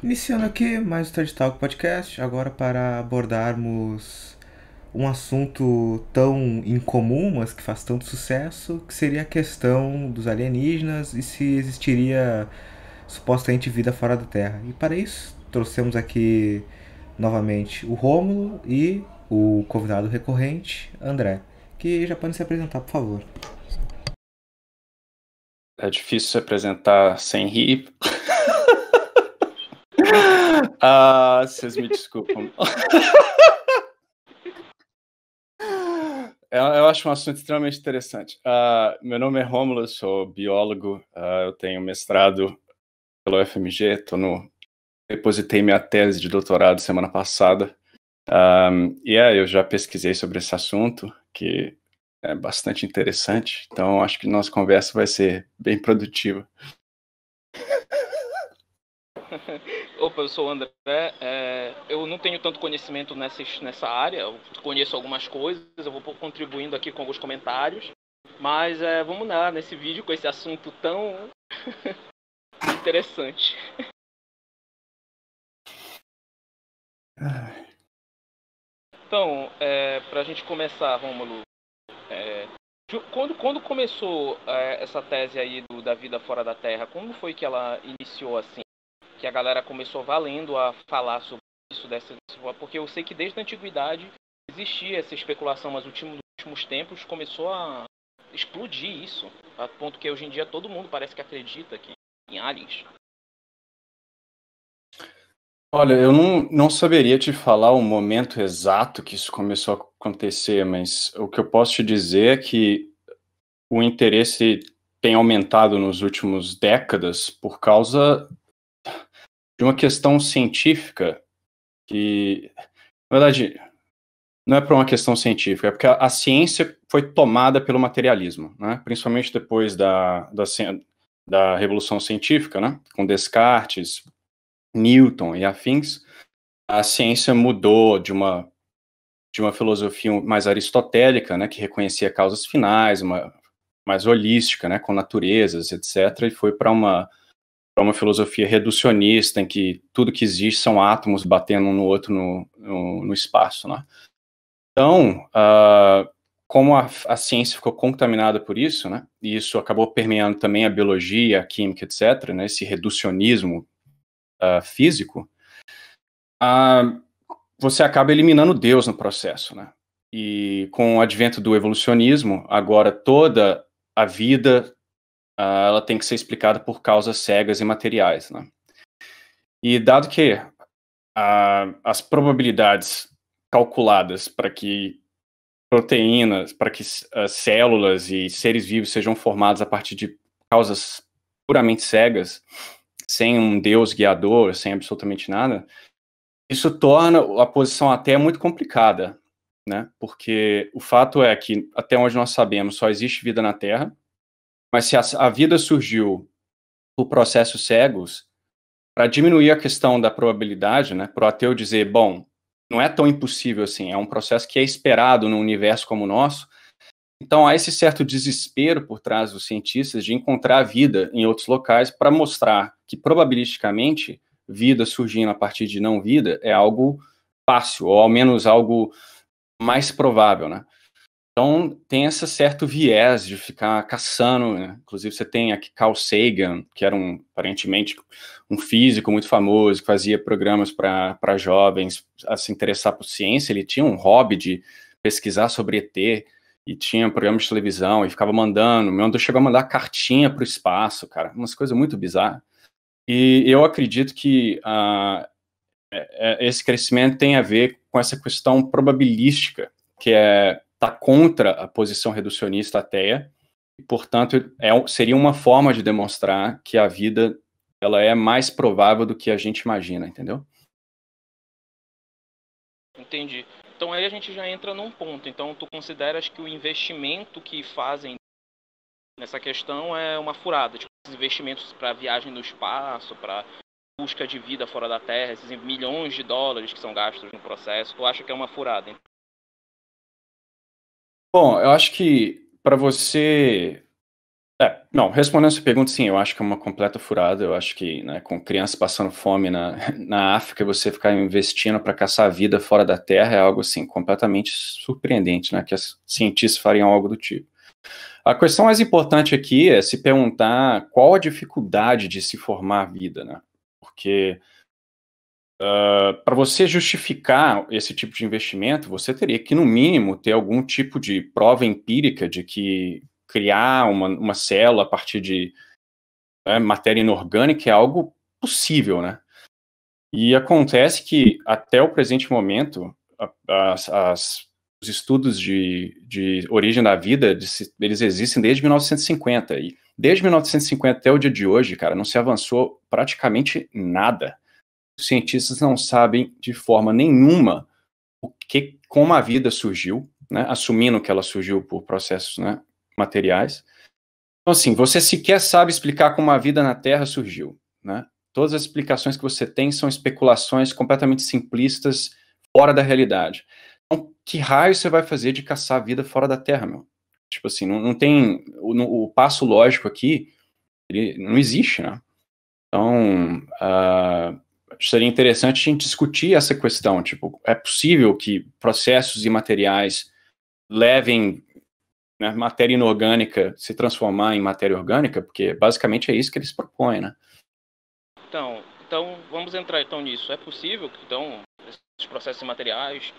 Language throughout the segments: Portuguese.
Iniciando aqui mais o Third Talk Podcast, agora para abordarmos um assunto tão incomum, mas que faz tanto sucesso, que seria a questão dos alienígenas e se existiria supostamente vida fora da Terra. E para isso, trouxemos aqui novamente o Rômulo e o convidado recorrente, André, que já podem se apresentar, por favor. É difícil se apresentar sem rir. Vocês me desculpam. Eu acho um assunto extremamente interessante. Meu nome é Rômulo, eu sou biólogo, eu tenho mestrado pelo UFMG, depositei minha tese de doutorado semana passada. Eu já pesquisei sobre esse assunto, que é bastante interessante, então acho que nossa conversa vai ser bem produtiva. Opa, eu sou o André. Eu não tenho tanto conhecimento nessa área, eu conheço algumas coisas, eu vou contribuindo aqui com alguns comentários. Mas vamos lá, nesse vídeo com esse assunto tão interessante. Então, para a gente começar, Rômulo, quando começou essa tese aí da vida fora da Terra, como foi que ela iniciou assim? Que a galera começou valendo a falar sobre isso, porque eu sei que desde a antiguidade existia essa especulação, mas nos últimos tempos começou a explodir isso, a ponto que hoje em dia todo mundo parece que acredita que em aliens. Olha, eu não saberia te falar o momento exato que isso começou a acontecer, mas o que eu posso te dizer é que o interesse tem aumentado nos últimos décadas por causa de uma questão científica que, na verdade, não é por uma questão científica, é porque a ciência foi tomada pelo materialismo, né? Principalmente depois da Revolução Científica, né? Com Descartes, Newton e afins. A ciência mudou de uma filosofia mais aristotélica, né, que reconhecia causas finais, mais holística, né, com naturezas, etc., e foi para uma filosofia reducionista, em que tudo que existe são átomos batendo um no outro no espaço, né. Então, como a ciência ficou contaminada por isso, né, e isso acabou permeando também a biologia, a química, etc., né, esse reducionismo físico, você acaba eliminando Deus no processo, né? E com o advento do evolucionismo, agora toda a vida ela tem que ser explicada por causas cegas e materiais, né? E dado que as probabilidades calculadas para que proteínas, para que células e seres vivos sejam formados a partir de causas puramente cegas, sem um Deus guiador, sem absolutamente nada, isso torna a posição até muito complicada, né? Porque o fato é que, até onde nós sabemos, só existe vida na Terra, mas se a vida surgiu por processos cegos, para diminuir a questão da probabilidade, né? Para o ateu dizer, bom, não é tão impossível assim, é um processo que é esperado num universo como o nosso, então há esse certo desespero por trás dos cientistas de encontrar vida em outros locais para mostrar que, probabilisticamente, vida surgindo a partir de não vida é algo fácil, ou ao menos algo mais provável, né? Então tem esse certo viés de ficar caçando, né? Inclusive você tem aqui Carl Sagan, que era aparentemente um físico muito famoso, que fazia programas para jovens a se interessar por ciência, ele tinha um hobby de pesquisar sobre ET, e tinha programas de televisão, e ficava chegou a mandar cartinha para o espaço, cara, umas coisas muito bizarras. E eu acredito que esse crescimento tem a ver com essa questão probabilística, que tá contra a posição reducionista ateia, e, portanto, seria uma forma de demonstrar que a vida ela é mais provável do que a gente imagina, entendeu? Entendi. Então aí a gente já entra num ponto. Então tu consideras que o investimento que fazem nessa questão é uma furada? Tipo, esses investimentos para viagem no espaço, para busca de vida fora da Terra, esses milhões de dólares que são gastos no processo, tu acha que é uma furada? Bom, eu acho que para você Não, respondendo essa pergunta, sim, eu acho que é uma completa furada. Eu acho que, né, com crianças passando fome na África, você ficar investindo para caçar a vida fora da Terra é algo, assim, completamente surpreendente, né, que os cientistas fariam algo do tipo. A questão mais importante aqui é se perguntar qual a dificuldade de se formar vida, né, porque para você justificar esse tipo de investimento, você teria que, no mínimo, ter algum tipo de prova empírica de que criar uma célula a partir de matéria inorgânica é algo possível, né? E acontece que, até o presente momento, os estudos de origem da vida, eles existem desde 1950, e desde 1950 até o dia de hoje, cara, não se avançou praticamente nada. Os cientistas não sabem de forma nenhuma como a vida surgiu, né, assumindo que ela surgiu por processos, né, materiais. Então, assim, você sequer sabe explicar como a vida na Terra surgiu, né? Todas as explicações que você tem são especulações completamente simplistas, fora da realidade. Então, que raio você vai fazer de caçar a vida fora da Terra, meu? Tipo assim, não tem... O passo lógico aqui, ele não existe, né? Então, seria interessante a gente discutir essa questão, tipo, é possível que processos e materiais levem, né, matéria inorgânica se transformar em matéria orgânica, porque basicamente é isso que eles propõem, né? Então vamos entrar então nisso. É possível que então esses processos materiais,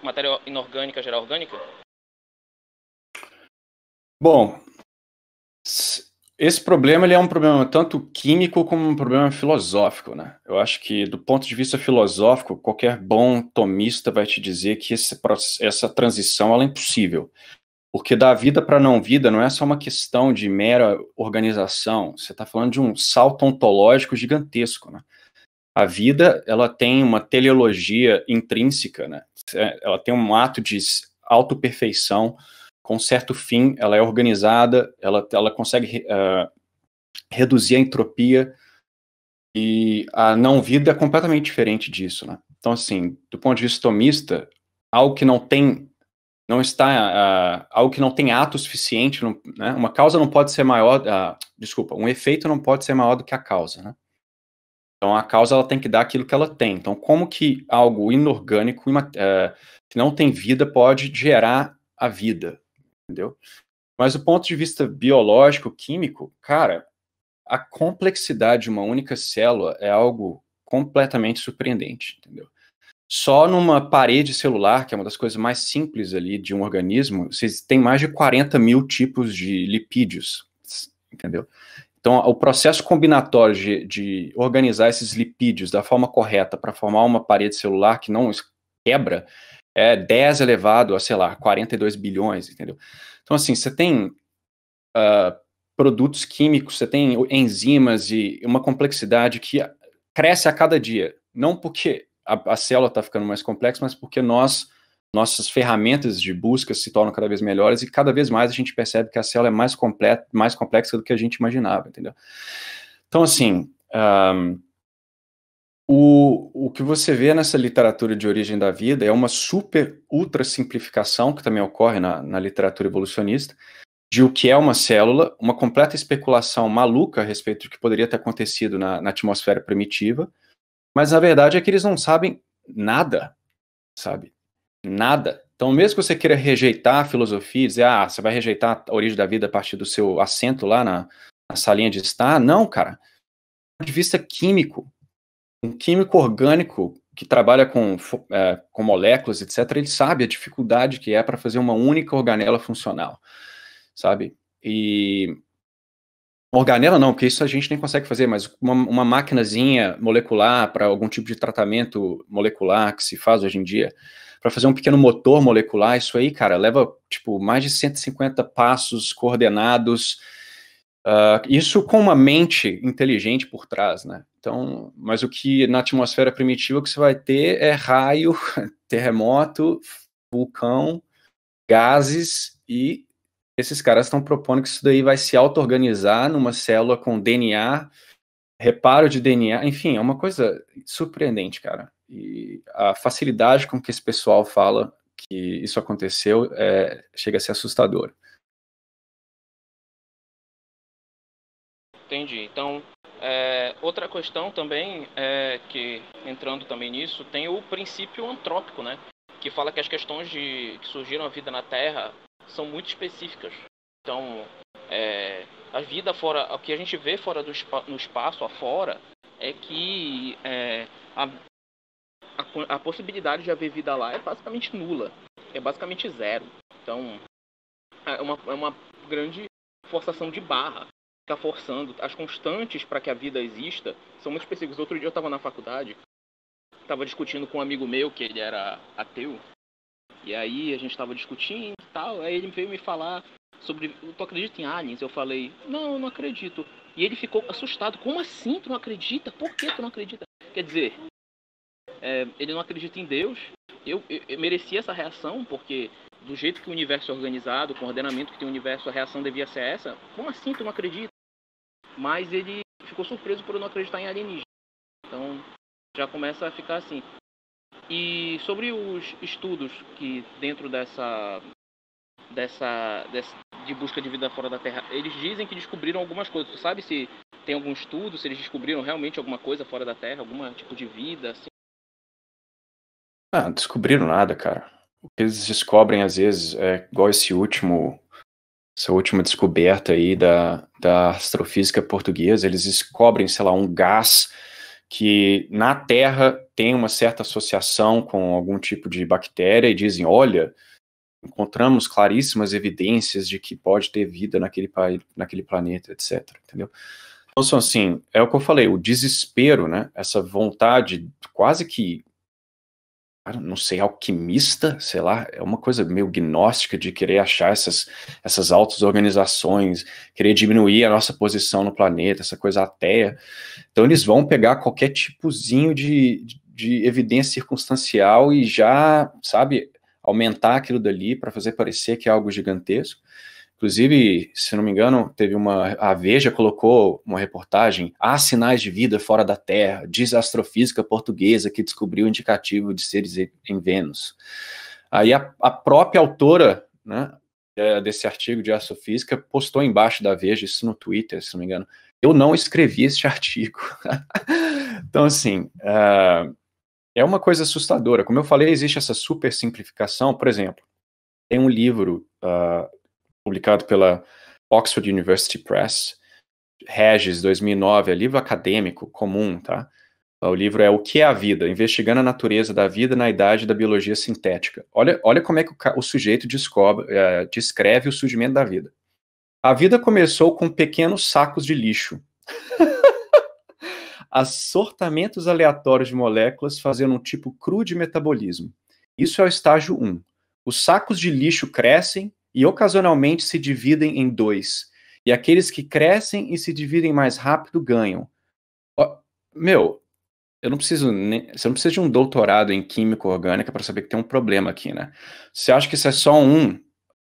matéria inorgânica gerar orgânica? Bom, esse problema ele é um problema tanto químico como um problema filosófico, né? Eu acho que, do ponto de vista filosófico, qualquer bom tomista vai te dizer que essa transição ela é impossível. Porque da vida para não vida não é só uma questão de mera organização, você está falando de um salto ontológico gigantesco, né? A vida, ela tem uma teleologia intrínseca, né? Ela tem um ato de autoperfeição, com certo fim, ela é organizada, ela consegue reduzir a entropia, e a não-vida é completamente diferente disso, né? Então, assim, do ponto de vista tomista, algo que não tem, não está, algo que não tem ato suficiente, né? Uma causa não pode ser maior, desculpa, um efeito não pode ser maior do que a causa, né? Então, a causa ela tem que dar aquilo que ela tem. Então, como que algo inorgânico, que não tem vida, pode gerar a vida, entendeu? Mas do ponto de vista biológico, químico, cara, a complexidade de uma única célula é algo completamente surpreendente, entendeu? Só numa parede celular, que é uma das coisas mais simples ali de um organismo, vocês têm mais de 40 mil tipos de lipídios, entendeu? Então, o processo combinatório de organizar esses lipídios da forma correta para formar uma parede celular que não quebra é 10 elevado a, sei lá, 42 bilhões, entendeu? Então, assim, você tem produtos químicos, você tem enzimas e uma complexidade que cresce a cada dia. Não porque a célula está ficando mais complexa, mas porque nossas ferramentas de busca se tornam cada vez melhores e cada vez mais a gente percebe que a célula é mais complexa do que a gente imaginava, entendeu? Então, assim, o que você vê nessa literatura de origem da vida é uma super, ultra simplificação, que também ocorre na literatura evolucionista, de o que é uma célula, uma completa especulação maluca a respeito do que poderia ter acontecido na atmosfera primitiva, mas a verdade é que eles não sabem nada, sabe? Nada. Então, mesmo que você queira rejeitar a filosofia, dizer, você vai rejeitar a origem da vida a partir do seu assento lá na salinha de estar, não, cara. Do ponto de vista químico, um químico orgânico que trabalha com moléculas, etc., ele sabe a dificuldade que é para fazer uma única organela funcional, sabe? E organela não, porque isso a gente nem consegue fazer, mas uma maquinazinha molecular para algum tipo de tratamento molecular que se faz hoje em dia, para fazer um pequeno motor molecular, isso aí, cara, leva, tipo, mais de 150 passos coordenados, isso com uma mente inteligente por trás, né? Então, mas o que na atmosfera primitiva que você vai ter é raio, terremoto, vulcão, gases, e esses caras estão propondo que isso daí vai se auto-organizar numa célula com DNA, reparo de DNA, enfim, é uma coisa surpreendente, cara. E a facilidade com que esse pessoal fala que isso aconteceu chega a ser assustador. Entendi. Então, outra questão também, que entrando também nisso, tem o princípio antrópico, né? Que fala que as questões que surgiram a vida na Terra são muito específicas. Então, a vida fora, o que a gente vê fora no espaço afora, é que a possibilidade de haver vida lá é basicamente nula, é basicamente zero. Então, é uma grande forçação de barra. Ficar forçando. As constantes para que a vida exista são muito específicas. Outro dia eu estava na faculdade, estava discutindo com um amigo meu, que ele era ateu, e aí a gente estava discutindo e tal, aí ele veio me falar sobre, tu acredita em aliens? Eu falei, não, eu não acredito. E ele ficou assustado, como assim tu não acredita? Por que tu não acredita? Quer dizer, ele não acredita em Deus. Eu merecia essa reação, porque do jeito que o universo é organizado, com o ordenamento que tem o universo, a reação devia ser essa. Como assim tu não acredita? Mas ele ficou surpreso por eu não acreditar em alienígena. Então, já começa a ficar assim. E sobre os estudos que dentro de busca de vida fora da Terra, eles dizem que descobriram algumas coisas. Tu sabe se tem algum estudo, se eles descobriram realmente alguma coisa fora da Terra, algum tipo de vida, assim? Ah, descobriram nada, cara. O que eles descobrem, às vezes, é igual essa última descoberta aí da astrofísica portuguesa, eles descobrem, sei lá, um gás que na Terra tem uma certa associação com algum tipo de bactéria e dizem, olha, encontramos claríssimas evidências de que pode ter vida naquele planeta, etc. Entendeu? Então, assim, é o que eu falei, o desespero, né? Essa vontade quase que, não sei, alquimista, sei lá, é uma coisa meio gnóstica de querer achar essas auto-organizações, querer diminuir a nossa posição no planeta, essa coisa ateia. Então eles vão pegar qualquer tipozinho de evidência circunstancial e já, sabe, aumentar aquilo dali para fazer parecer que é algo gigantesco. Inclusive, se não me engano, a Veja colocou uma reportagem, há sinais de vida fora da Terra, diz a astrofísica portuguesa que descobriu o indicativo de seres em Vênus. Aí a própria autora, né, desse artigo de astrofísica postou embaixo da Veja, isso no Twitter, se não me engano, eu não escrevi este artigo. Então, assim, é uma coisa assustadora. Como eu falei, existe essa super simplificação. Por exemplo, tem um livro publicado pela Oxford University Press, Regis, 2009, é livro acadêmico comum, tá? O livro é O que é a Vida? Investigando a natureza da vida na idade da biologia sintética. Olha como é que o sujeito descreve o surgimento da vida. A vida começou com pequenos sacos de lixo. Assortamentos aleatórios de moléculas fazendo um tipo cru de metabolismo. Isso é o estágio 1. Os sacos de lixo crescem e ocasionalmente se dividem em 2. E aqueles que crescem e se dividem mais rápido ganham. Meu, você não precisa de um doutorado em química orgânica para saber que tem um problema aqui, né? Você acha que isso é só um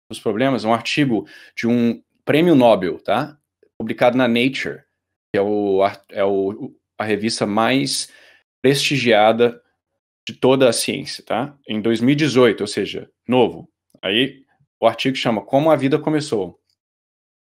dos problemas? Um artigo de um prêmio Nobel, tá? Publicado na Nature, que é a revista mais prestigiada de toda a ciência, tá? Em 2018, ou seja, novo. Aí o artigo chama Como a Vida Começou.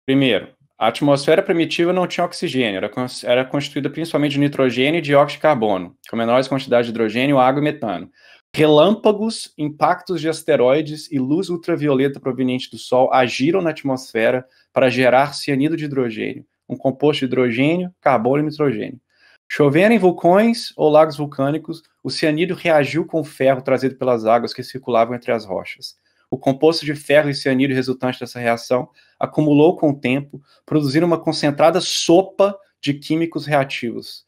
Primeiro, a atmosfera primitiva não tinha oxigênio, era constituída principalmente de nitrogênio e dióxido de carbono, com menores quantidades de hidrogênio, água e metano. Relâmpagos, impactos de asteroides e luz ultravioleta proveniente do Sol agiram na atmosfera para gerar cianido de hidrogênio, um composto de hidrogênio, carbono e nitrogênio. Chovendo em vulcões ou lagos vulcânicos, o cianídrio reagiu com o ferro trazido pelas águas que circulavam entre as rochas. O composto de ferro e cianídrio resultante dessa reação acumulou com o tempo, produzindo uma concentrada sopa de químicos reativos.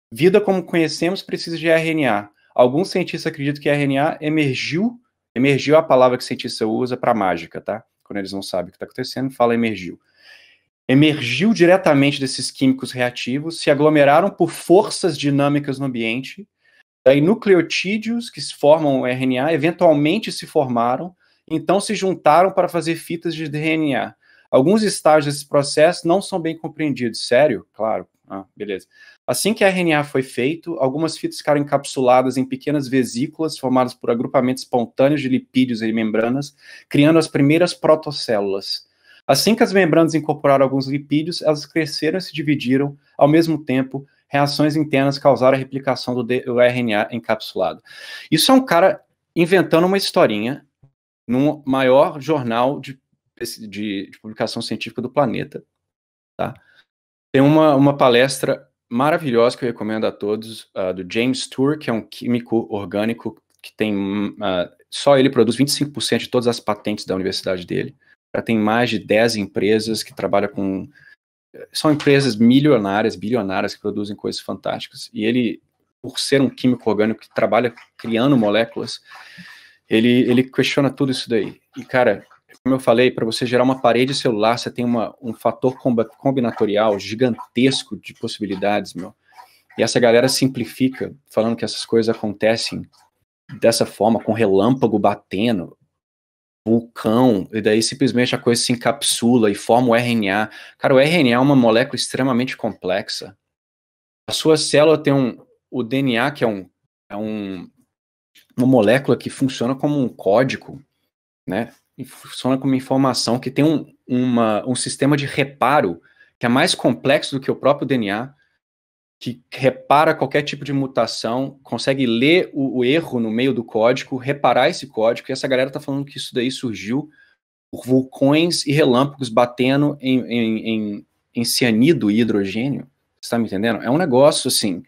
Vida como conhecemos precisa de RNA. Alguns cientistas acreditam que RNA emergiu é a palavra que o cientista usa para mágica, tá? Quando eles não sabem o que está acontecendo, fala emergiu. Emergiu diretamente desses químicos reativos, se aglomeraram por forças dinâmicas no ambiente, daí nucleotídeos que formam o RNA eventualmente se formaram, então se juntaram para fazer fitas de DNA. Alguns estágios desse processo não são bem compreendidos. Sério? Claro. Beleza. Assim que a RNA foi feito, algumas fitas ficaram encapsuladas em pequenas vesículas formadas por agrupamentos espontâneos de lipídios e membranas, criando as primeiras protocélulas. Assim que as membranas incorporaram alguns lipídios, elas cresceram e se dividiram ao mesmo tempo. Reações internas causaram a replicação do RNA encapsulado. Isso é um cara inventando uma historinha no maior jornal de publicação científica do planeta. Tá? Tem uma palestra maravilhosa que eu recomendo a todos, do James Tour, que é um químico orgânico que tem, só ele produz 25% de todas as patentes da universidade dele. Já tem mais de 10 empresas que trabalham com... São empresas milionárias, bilionárias, que produzem coisas fantásticas. E ele, por ser um químico orgânico que trabalha criando moléculas, ele questiona tudo isso daí. E, cara, como eu falei, para você gerar uma parede celular, você tem um fator combinatorial gigantesco de possibilidades, meu. E essa galera simplifica, falando que essas coisas acontecem dessa forma, com relâmpago batendo, vulcão, e daí simplesmente a coisa se encapsula e forma o RNA. Cara, o RNA é uma molécula extremamente complexa. A sua célula tem o DNA, que é uma molécula que funciona como um código, né? E funciona como informação, que tem um sistema de reparo que é mais complexo do que o próprio DNA, que repara qualquer tipo de mutação, consegue ler o erro no meio do código, reparar esse código, e essa galera tá falando que isso daí surgiu por vulcões e relâmpagos batendo em cianido e hidrogênio. Você tá me entendendo? É um negócio, assim,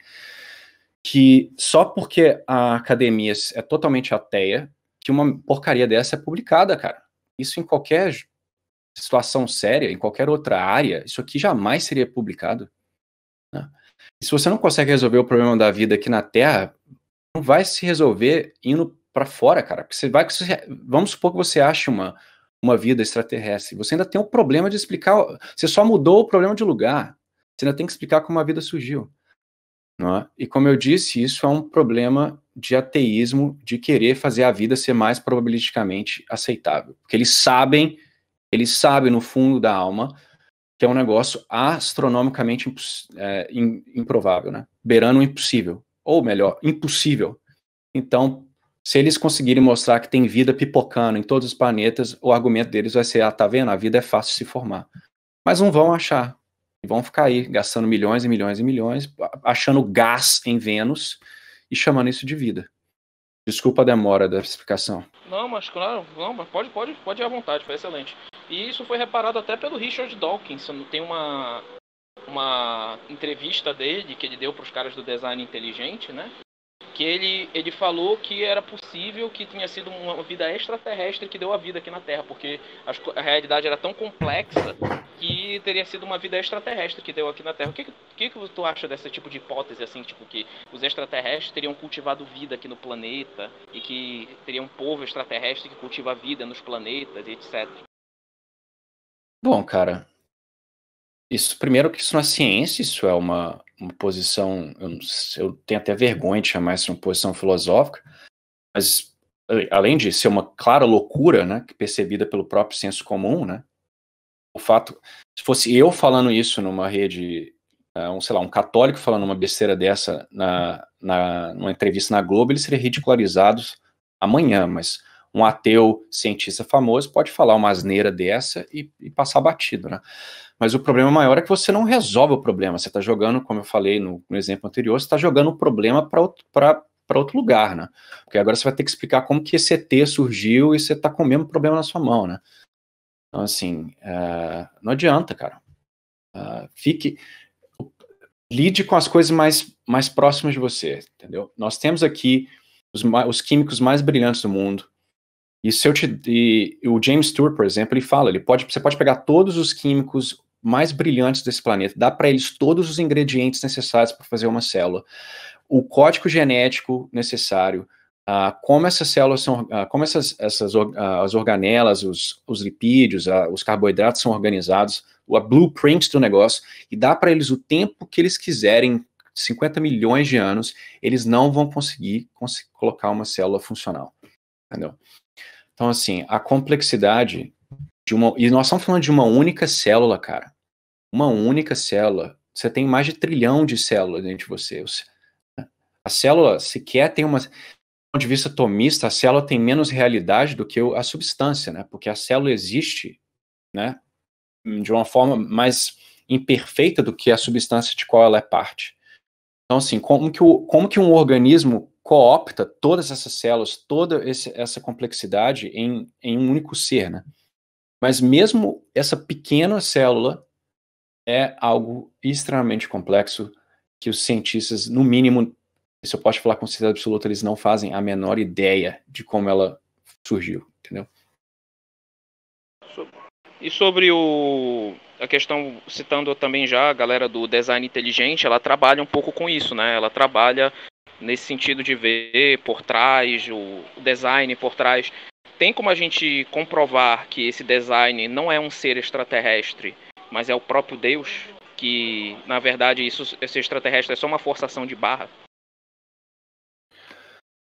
que só porque a academia é totalmente ateia, que uma porcaria dessa é publicada, cara. Isso em qualquer situação séria, em qualquer outra área, isso aqui jamais seria publicado, né? E se você não consegue resolver o problema da vida aqui na Terra, não vai se resolver indo para fora, cara. Porque vamos supor que você ache uma vida extraterrestre. Você ainda tem o problema de explicar. Você só mudou o problema de lugar. Você ainda tem que explicar como a vida surgiu, não é? E como eu disse, isso é um problema de ateísmo, de querer fazer a vida ser mais probabilisticamente aceitável. Porque eles sabem no fundo da alma, que é um negócio astronomicamente improvável, né? Beirando o impossível. Ou melhor, impossível. Então, se eles conseguirem mostrar que tem vida pipocando em todos os planetas, o argumento deles vai ser, tá vendo? A vida é fácil de se formar. Mas não vão achar. E vão ficar aí, gastando milhões e milhões e milhões, achando gás em Vênus e chamando isso de vida. Desculpa a demora da explicação. Não, mas claro, não, mas pode ir à vontade, foi excelente. E isso foi reparado até pelo Richard Dawkins. Tem uma entrevista dele que ele deu para os caras do design inteligente, né? Que ele falou que era possível que tinha sido uma vida extraterrestre que deu a vida aqui na Terra, porque a realidade era tão complexa que teria sido uma vida extraterrestre que deu aqui na Terra. O que tu acha desse tipo de hipótese, assim, tipo, que os extraterrestres teriam cultivado vida aqui no planeta e que teria um povo extraterrestre que cultiva vida nos planetas e etc? Bom, cara, isso, primeiro que isso não é ciência, isso é uma posição, eu tenho até vergonha de chamar isso de uma posição filosófica, mas além de ser uma clara loucura, né, percebida pelo próprio senso comum, né, o fato, se fosse eu falando isso numa rede, sei lá, um católico falando uma besteira dessa numa entrevista na Globo, ele seria ridicularizado amanhã, mas um ateu cientista famoso pode falar uma asneira dessa e passar batido, né? Mas o problema maior é que você não resolve o problema. Você está jogando, como eu falei no exemplo anterior, você está jogando o problema para outro lugar, né? Porque agora você vai ter que explicar como que esse ET surgiu e você está com o mesmo problema na sua mão, né? Então, assim, não adianta, cara. Lide com as coisas mais próximas de você, entendeu? Nós temos aqui os químicos mais brilhantes do mundo. E o James Tour, por exemplo, ele fala, você pode pegar todos os químicos mais brilhantes desse planeta, dá para eles todos os ingredientes necessários para fazer uma célula, o código genético necessário, como essas células são, como as organelas, os lipídios, os carboidratos são organizados, a blueprint do negócio, e dá para eles o tempo que eles quiserem, 50 milhões de anos, eles não vão conseguir colocar uma célula funcional, entendeu? Então, assim, a complexidade e nós estamos falando de uma única célula, cara. Uma única célula. Você tem mais de 1 trilhão de células dentro de você. A célula sequer tem do ponto de vista atomista, a célula tem menos realidade do que a substância, né? Porque a célula existe, né? de uma forma mais imperfeita do que a substância de qual ela é parte. Então, assim, como que um organismo coopta todas essas células, toda essa complexidade em um único ser, né? Mas mesmo essa pequena célula é algo extremamente complexo que os cientistas, no mínimo, se eu posso falar com certeza absoluta, eles não fazem a menor ideia de como ela surgiu, entendeu? E sobre a questão, citando também já a galera do design inteligente, ela trabalha um pouco com isso, né? Ela trabalha nesse sentido de ver por trás, o design por trás. Tem como a gente comprovar que esse design não é um ser extraterrestre, mas é o próprio Deus? Que, na verdade, esse extraterrestre é só uma forçação de barra?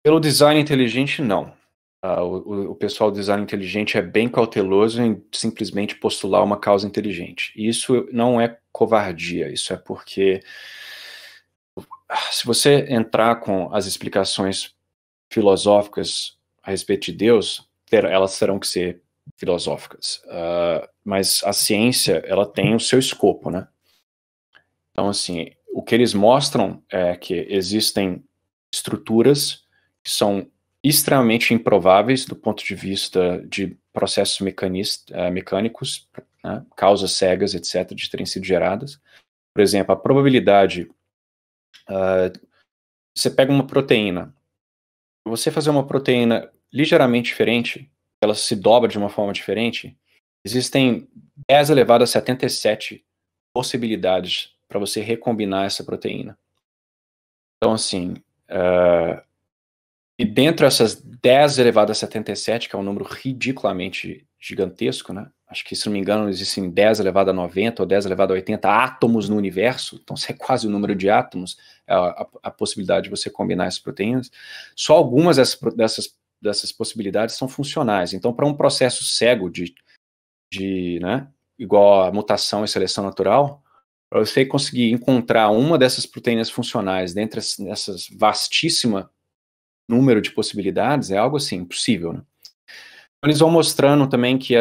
Pelo design inteligente, não. O pessoal do design inteligente é bem cauteloso em simplesmente postular uma causa inteligente. Isso não é covardia, isso é porque se você entrar com as explicações filosóficas a respeito de Deus, elas terão que ser filosóficas. Mas a ciência, ela tem o seu escopo, né? Então, assim, o que eles mostram é que existem estruturas que são extremamente improváveis do ponto de vista de processos mecânicos, né, causas cegas, etc., de terem sido geradas. Por exemplo, a probabilidade, você pega uma proteína, você fazer uma proteína ligeiramente diferente, ela se dobra de uma forma diferente, existem 10 elevado a 77 possibilidades para você recombinar essa proteína. Então, assim, e dentro dessas 10 elevado a 77, que é um número ridiculamente gigantesco, né? Acho que, se não me engano, existem 10 elevado a 90 ou 10 elevado a 80 átomos no universo, então isso é quase o número de átomos, a possibilidade de você combinar essas proteínas. Só algumas dessas possibilidades são funcionais. Então, para um processo cego né, igual a mutação e seleção natural, para você conseguir encontrar uma dessas proteínas funcionais dentro dessas vastíssima número de possibilidades, é algo assim, impossível, né? Eles vão mostrando também que,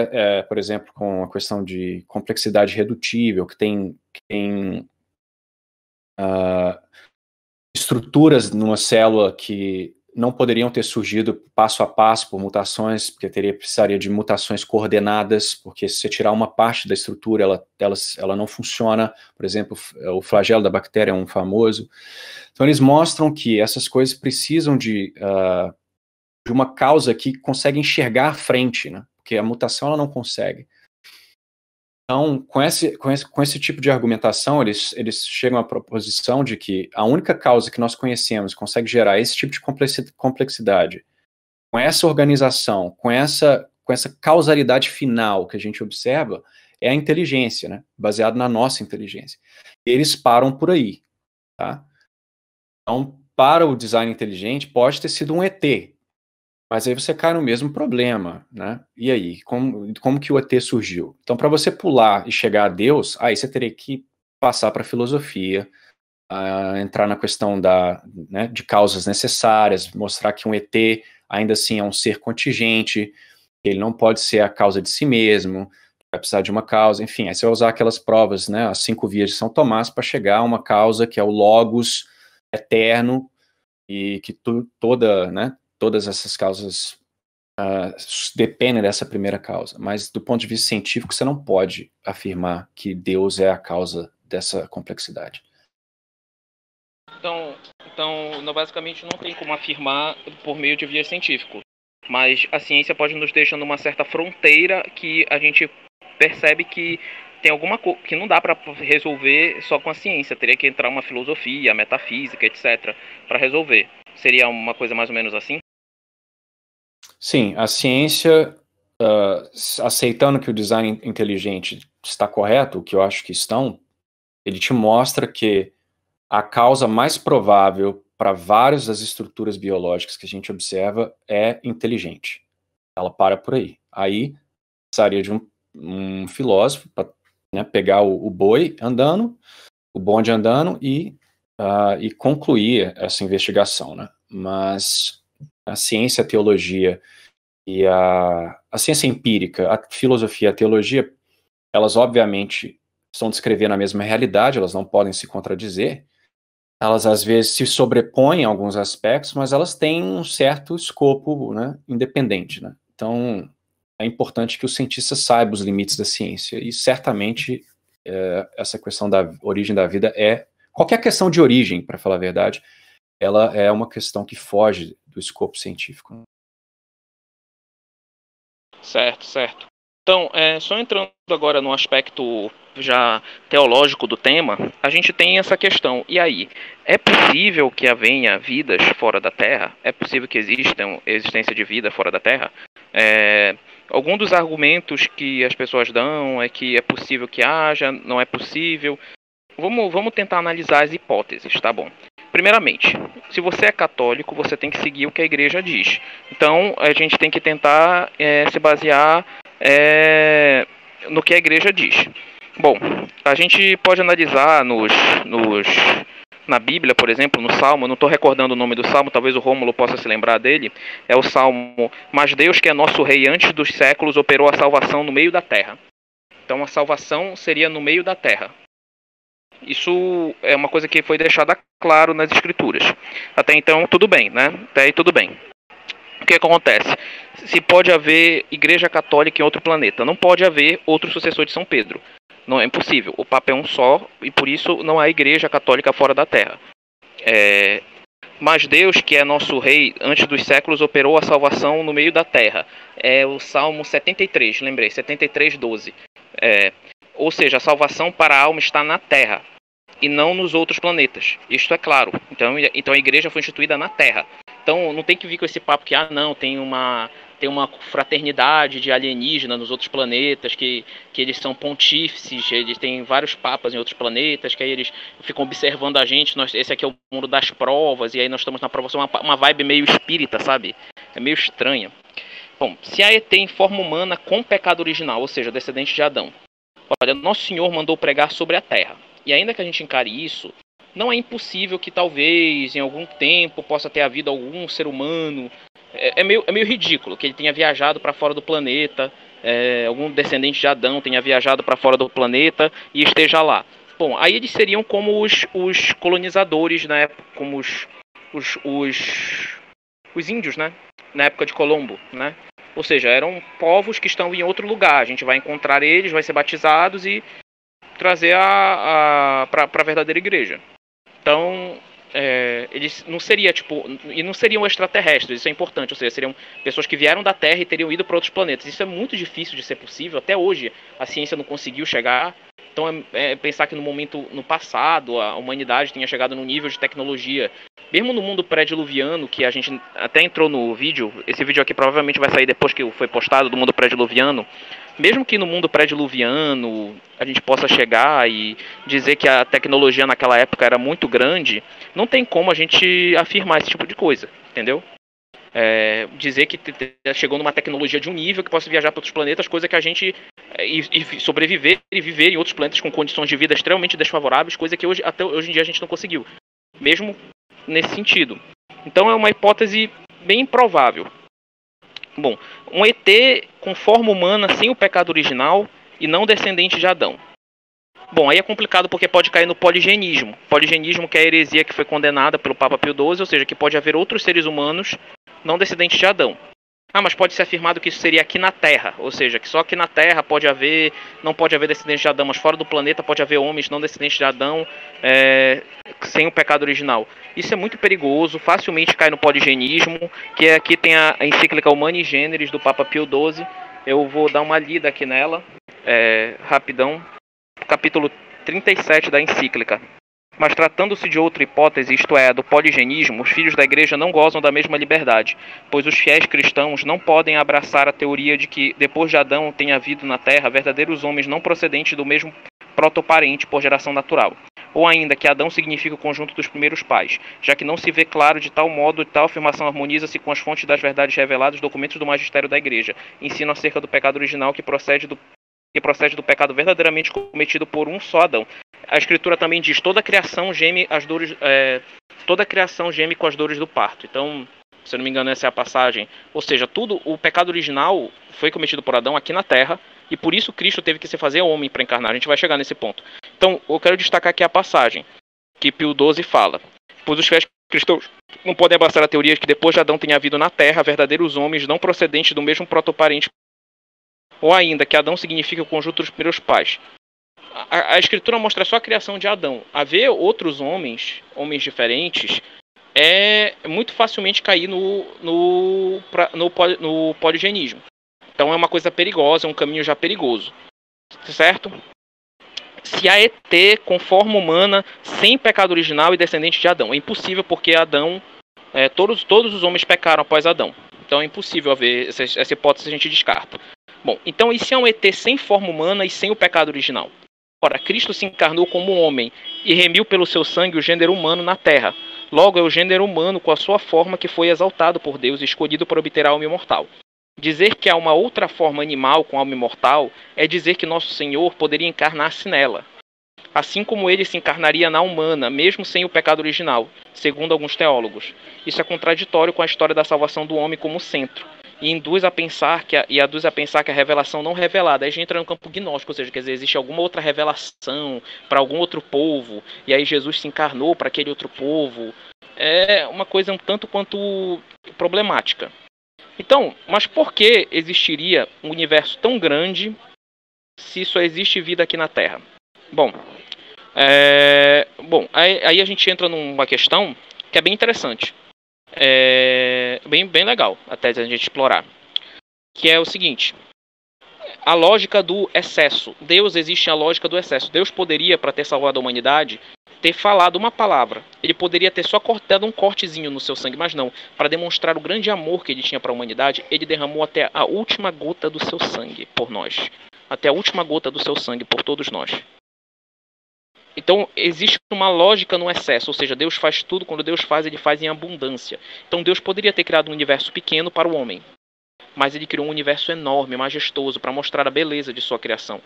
por exemplo, com a questão de complexidade redutível, que tem estruturas numa célula que não poderiam ter surgido passo a passo por mutações, porque precisaria de mutações coordenadas, porque se você tirar uma parte da estrutura, ela não funciona. Por exemplo, o flagelo da bactéria é um famoso. Então, eles mostram que essas coisas precisam de uma causa que consegue enxergar à frente, né? Porque a mutação ela não consegue. Então, com esse tipo de argumentação, eles chegam à proposição de que a única causa que nós conhecemos que consegue gerar esse tipo de complexidade, com essa organização, com essa causalidade final que a gente observa, é a inteligência, né? Baseado na nossa inteligência. E eles param por aí, tá? Então, para o design inteligente, pode ter sido um ET, mas aí você cai no mesmo problema, né? E aí, como que o ET surgiu? Então, para você pular e chegar a Deus, aí você teria que passar para a filosofia, entrar na questão né, de causas necessárias, mostrar que um ET ainda assim é um ser contingente, ele não pode ser a causa de si mesmo, vai precisar de uma causa, enfim, aí você vai usar aquelas provas, né, as 5 vias de São Tomás, para chegar a uma causa que é o logos eterno, e que todas essas causas dependem dessa primeira causa. Mas, do ponto de vista científico, você não pode afirmar que Deus é a causa dessa complexidade. Então, basicamente não tem como afirmar por meio de vias científicas. Mas a ciência pode nos deixar numa certa fronteira que a gente percebe que tem alguma coisa que não dá para resolver só com a ciência. Teria que entrar uma filosofia, metafísica, etc. para resolver. Seria uma coisa mais ou menos assim? Sim, a ciência, aceitando que o design inteligente está correto, o que eu acho que estão, ele te mostra que a causa mais provável para várias das estruturas biológicas que a gente observa é inteligente. Ela para por aí. Aí, precisaria de um filósofo para, né, pegar o boi andando, o bonde andando e concluir essa investigação, né? Mas a ciência, a teologia e a ciência empírica, a filosofia, a teologia, elas obviamente estão descrevendo a mesma realidade, elas não podem se contradizer, elas às vezes se sobrepõem em alguns aspectos, mas elas têm um certo escopo, né, independente, né? Então, é importante que o cientista saiba os limites da ciência, e certamente essa questão da origem da vida qualquer questão de origem, para falar a verdade, ela é uma questão que foge do escopo científico. Certo, certo. Então, só entrando agora no aspecto já teológico do tema, a gente tem essa questão. E aí, é possível que havenha vidas fora da Terra? É possível que exista existência de vida fora da Terra? Algum dos argumentos que as pessoas dão é que é possível que haja, não é possível. Vamos tentar analisar as hipóteses, tá bom? Primeiramente, se você é católico, você tem que seguir o que a igreja diz. Então, a gente tem que tentar se basear no que a igreja diz. Bom, a gente pode analisar na Bíblia, por exemplo, no Salmo, eu não estou recordando o nome do Salmo, talvez o Rômulo possa se lembrar dele, é o Salmo: mas Deus, que é nosso Rei antes dos séculos, operou a salvação no meio da terra. Então, a salvação seria no meio da terra. Isso é uma coisa que foi deixada claro nas escrituras. Até então, tudo bem, né? Até aí tudo bem. O que acontece? Se pode haver igreja católica em outro planeta, não pode haver outro sucessor de São Pedro. Não é impossível. O Papa é um só e por isso não há igreja católica fora da Terra. Mas Deus, que é nosso Rei antes dos séculos, operou a salvação no meio da Terra. É o Salmo 73, lembrei, 73:12. Ou seja, a salvação para a alma está na Terra e não nos outros planetas. Isto é claro. Então a igreja foi instituída na Terra. Então não tem que vir com esse papo que não, tem uma fraternidade de alienígena nos outros planetas, que eles são pontífices, eles têm vários papas em outros planetas, que aí eles ficam observando a gente, esse aqui é o mundo das provas, e aí nós estamos na prova, uma vibe meio espírita, sabe? É meio estranha. Bom, se a ET em forma humana com pecado original, ou seja, descendente de Adão, olha, Nosso Senhor mandou pregar sobre a Terra. E ainda que a gente encare isso, não é impossível que talvez em algum tempo possa ter havido algum ser humano. É meio ridículo que ele tenha viajado para fora do planeta, algum descendente de Adão tenha viajado para fora do planeta e esteja lá. Bom, aí eles seriam como os colonizadores, né? Como os índios, né? Na época de Colombo, né? Ou seja, eram povos que estão em outro lugar. A gente vai encontrar eles, vai ser batizados e trazer para a verdadeira igreja. Então, eles não seriam e não seriam extraterrestres, isso é importante, ou seja, seriam pessoas que vieram da Terra e teriam ido para outros planetas. Isso é muito difícil de ser possível, até hoje a ciência não conseguiu chegar. Então, pensar que no passado, a humanidade tenha chegado num nível de tecnologia, mesmo no mundo pré-diluviano, que a gente até entrou no vídeo, esse vídeo aqui provavelmente vai sair depois que foi postado, do mundo pré-diluviano. Mesmo que no mundo pré-diluviano a gente possa chegar e dizer que a tecnologia naquela época era muito grande, não tem como a gente afirmar esse tipo de coisa, entendeu? Dizer que chegou numa tecnologia de um nível que possa viajar para outros planetas, coisa que a gente e sobreviver e viver em outros planetas com condições de vida extremamente desfavoráveis, coisa que até hoje em dia a gente não conseguiu, mesmo nesse sentido. Então é uma hipótese bem improvável. Bom, um ET com forma humana sem o pecado original e não descendente de Adão. Bom, aí é complicado porque pode cair no poligenismo. Poligenismo, que é a heresia que foi condenada pelo Papa Pio XII, ou seja, que pode haver outros seres humanos não descendentes de Adão. Mas pode ser afirmado que isso seria aqui na Terra, ou seja, que só aqui na Terra não pode haver descendentes de Adão, mas fora do planeta pode haver homens não descendentes de Adão sem o pecado original. Isso é muito perigoso, facilmente cai no poligenismo, que aqui tem a encíclica Humani Generis do Papa Pio XII. Eu vou dar uma lida aqui nela, rapidão, capítulo 37 da encíclica. Mas tratando-se de outra hipótese, isto é, a do poligenismo, os filhos da igreja não gozam da mesma liberdade, pois os fiéis cristãos não podem abraçar a teoria de que, depois de Adão, tenha havido na Terra verdadeiros homens não procedentes do mesmo protoparente por geração natural, ou ainda que Adão significa o conjunto dos primeiros pais, já que não se vê claro de tal modo e tal afirmação harmoniza-se com as fontes das verdades reveladas, documentos do magistério da igreja, ensino acerca do pecado original que procede do pecado verdadeiramente cometido por um só Adão. A escritura também diz: toda a criação geme com as dores do parto. Então, se eu não me engano, essa é a passagem. Ou seja, o pecado original foi cometido por Adão aqui na Terra, E por isso Cristo teve que se fazer homem para encarnar. A gente vai chegar nesse ponto. Então, eu quero destacar aqui a passagem que Pio XII fala. Pois os fiéis cristãos não podem abraçar a teoria de que depois de Adão tenha havido na Terra verdadeiros homens não procedentes do mesmo protoparente, ou ainda que Adão significa o conjunto dos primeiros pais. A Escritura mostra só a criação de Adão. Haver outros homens diferentes, é muito facilmente cair no poligenismo. Então é uma coisa perigosa, é um caminho já perigoso. Certo? Se há ET com forma humana, sem pecado original e descendente de Adão. É impossível porque Adão, todos os homens pecaram após Adão. Então é impossível haver essa hipótese, a gente descarta. Bom, então e se é um ET sem forma humana e sem o pecado original? Ora, Cristo se encarnou como homem e remiu pelo seu sangue o gênero humano na terra. Logo é o gênero humano com a sua forma que foi exaltado por Deus e escolhido para obter a alma imortal. Dizer que há uma outra forma animal com alma imortal é dizer que nosso Senhor poderia encarnar-se nela. Assim como ele se encarnaria na humana, mesmo sem o pecado original, segundo alguns teólogos. Isso é contraditório com a história da salvação do homem como centro. E induz a pensar que a revelação não revelada. Aí a gente entra no campo gnóstico, ou seja, quer dizer, existe alguma outra revelação para algum outro povo, e aí Jesus se encarnou para aquele outro povo. É uma coisa um tanto quanto problemática. Então, mas por que existiria um universo tão grande se só existe vida aqui na Terra? Bom, aí a gente entra numa questão que é bem interessante. Bem legal até a gente explorar, que é o seguinte: a lógica do excesso. Deus existe a lógica do excesso. Deus poderia, para ter salvado a humanidade, ter falado uma palavra. Ele poderia ter só dado um cortezinho no seu sangue, mas não. Para demonstrar o grande amor que ele tinha para a humanidade, ele derramou até a última gota do seu sangue por nós. Até a última gota do seu sangue por todos nós. Então, existe uma lógica no excesso, ou seja, Deus faz tudo, quando Deus faz, ele faz em abundância. Então, Deus poderia ter criado um universo pequeno para o homem, mas ele criou um universo enorme, majestoso, para mostrar a beleza de sua criação.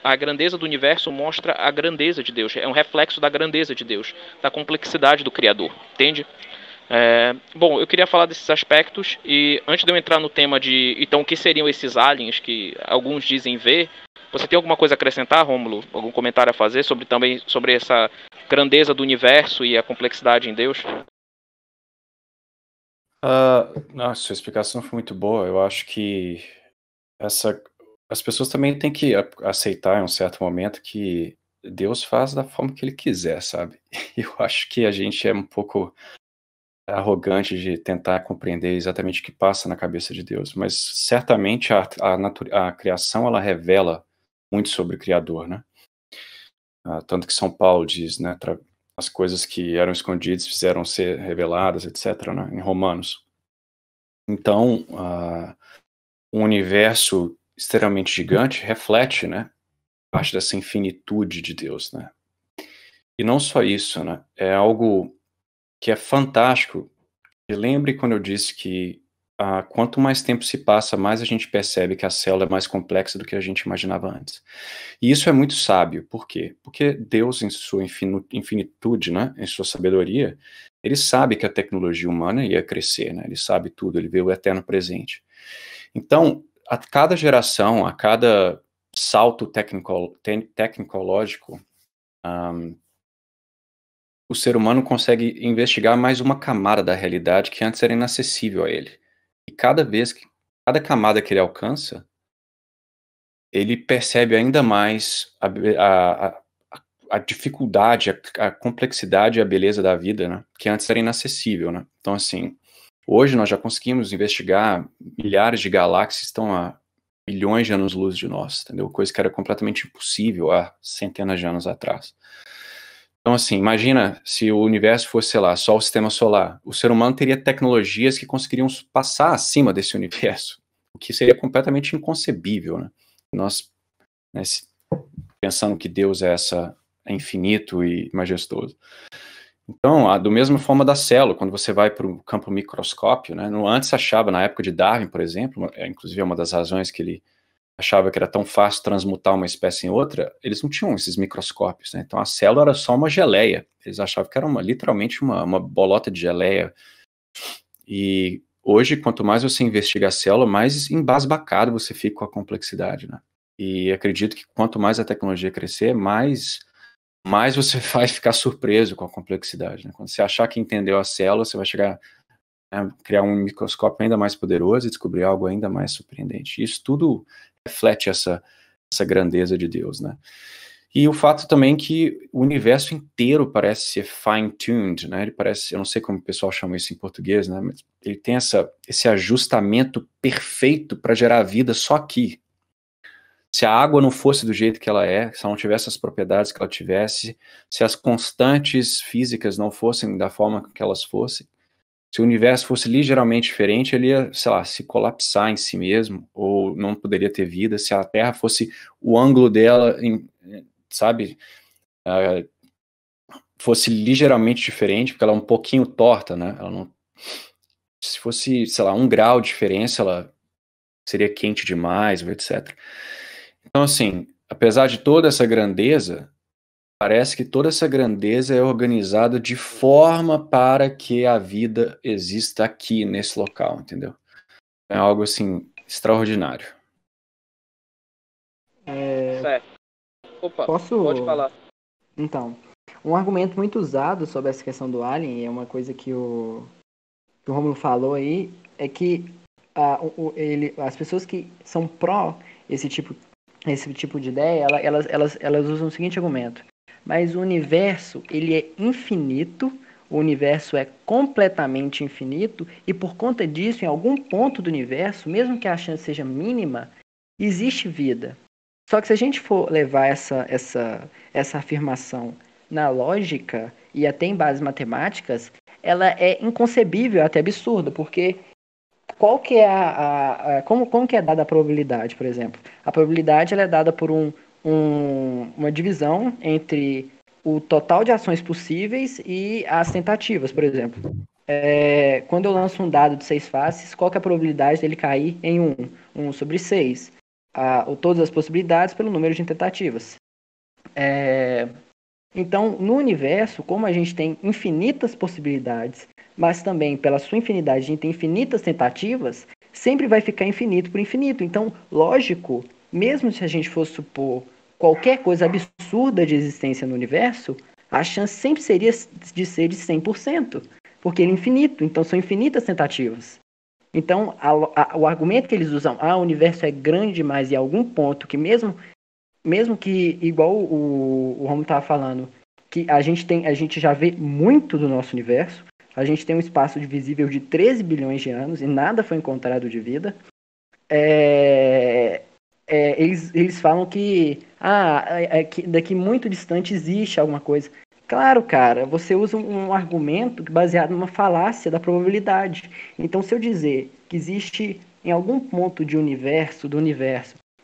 A grandeza do universo mostra a grandeza de Deus, é um reflexo da grandeza de Deus, da complexidade do Criador, entende? Bom, eu queria falar desses aspectos, e antes de eu entrar no tema de, então, o que seriam esses aliens que alguns dizem ver, você tem alguma coisa a acrescentar, Rômulo? Algum comentário a fazer sobre essa grandeza do universo e a complexidade em Deus? Nossa, sua explicação foi muito boa. Eu acho que as pessoas também têm que aceitar em um certo momento que Deus faz da forma que ele quiser, sabe? Eu acho que a gente é um pouco arrogante de tentar compreender exatamente o que passa na cabeça de Deus, mas certamente a criação ela revela muito sobre o Criador, né? Tanto que São Paulo diz, né, as coisas que eram escondidas fizeram ser reveladas, etc., né, em Romanos. Então, um universo extremamente gigante reflete, né, parte dessa infinitude de Deus, né? E não só isso, né? É algo que é fantástico. E lembre quando eu disse que quanto mais tempo se passa, mais a gente percebe que a célula é mais complexa do que a gente imaginava antes. E isso é muito sábio. Por quê? Porque Deus, em sua infinitude, né, em sua sabedoria, ele sabe que a tecnologia humana ia crescer, né? Ele sabe tudo, ele vê o eterno presente. Então, a cada geração, a cada salto tecnológico, o ser humano consegue investigar mais uma camada da realidade que antes era inacessível a ele. E cada camada que ele alcança, ele percebe ainda mais a dificuldade, a complexidade e a beleza da vida, né? Que antes era inacessível, né? Então, assim, hoje nós já conseguimos investigar milhares de galáxias que estão a bilhões de anos-luz de nós, entendeu? Coisa que era completamente impossível há centenas de anos atrás. Então, assim, imagina se o universo fosse, sei lá, só o sistema solar. O ser humano teria tecnologias que conseguiriam passar acima desse universo, o que seria completamente inconcebível, né? Nós, né, pensando que Deus é infinito e majestoso. Então, do mesma forma da célula, quando você vai para o campo microscópio, né? Antes achava, na época de Darwin, por exemplo, inclusive é uma das razões que ele achava que era tão fácil transmutar uma espécie em outra, eles não tinham esses microscópios, né? Então a célula era só uma geleia. Eles achavam que era literalmente uma bolota de geleia. E hoje, quanto mais você investiga a célula, mais embasbacado você fica com a complexidade, né? E acredito que quanto mais a tecnologia crescer, mais você vai ficar surpreso com a complexidade, né? Quando você achar que entendeu a célula, você vai chegar a criar um microscópio ainda mais poderoso e descobrir algo ainda mais surpreendente. Isso tudo reflete essa grandeza de Deus, né? E o fato também que o universo inteiro parece ser fine-tuned, né? Ele parece, eu não sei como o pessoal chama isso em português, né? Mas ele tem esse ajustamento perfeito para gerar vida só aqui. Se a água não fosse do jeito que ela é, se ela não tivesse as propriedades que ela tivesse, se as constantes físicas não fossem da forma que elas fossem, se o universo fosse ligeiramente diferente, ele ia, sei lá, se colapsar em si mesmo, ou não poderia ter vida. Se a Terra fosse o ângulo dela, sabe, fosse ligeiramente diferente, porque ela é um pouquinho torta, né? Ela não, se fosse, sei lá, 1 grau de diferença, ela seria quente demais, etc. Então, assim, apesar de toda essa grandeza, parece que toda essa grandeza é organizada de forma para que a vida exista aqui, nesse local, entendeu? É algo, assim, extraordinário. Certo. Opa, pode Posso? falar. Então, um argumento muito usado sobre essa questão do Alien, e é uma coisa que que o Romulo falou aí, é que as pessoas que são pró esse tipo de ideia, elas usam o seguinte argumento: mas o universo, ele é infinito, o universo é completamente infinito, e por conta disso, em algum ponto do universo, mesmo que a chance seja mínima, existe vida. Só que se a gente for levar essa afirmação na lógica e até em bases matemáticas, ela é inconcebível, até absurda, porque qual que é como que é dada a probabilidade, por exemplo? A probabilidade ela é dada por uma divisão entre o total de ações possíveis e as tentativas, por exemplo. Quando eu lanço um dado de 6 faces, qual que é a probabilidade dele cair em 1? 1 sobre 6. Todas as possibilidades pelo número de tentativas. Então, no universo, como a gente tem infinitas possibilidades, mas também pela sua infinidade a gente tem infinitas tentativas, sempre vai ficar infinito por infinito. Então, lógico, mesmo se a gente fosse supor qualquer coisa absurda de existência no universo, a chance sempre seria de ser de 100%, porque ele é infinito, então são infinitas tentativas. Então, o argumento que eles usam, o universo é grande demais em algum ponto, que mesmo que, igual o Romo estava falando, que a gente já vê muito do nosso universo, a gente tem um espaço visível de 13 bilhões de anos e nada foi encontrado de vida. Eles falam que daqui muito distante existe alguma coisa. Claro, cara, você usa um argumento baseado numa falácia da probabilidade. Então, se eu dizer que existe em algum ponto do universo,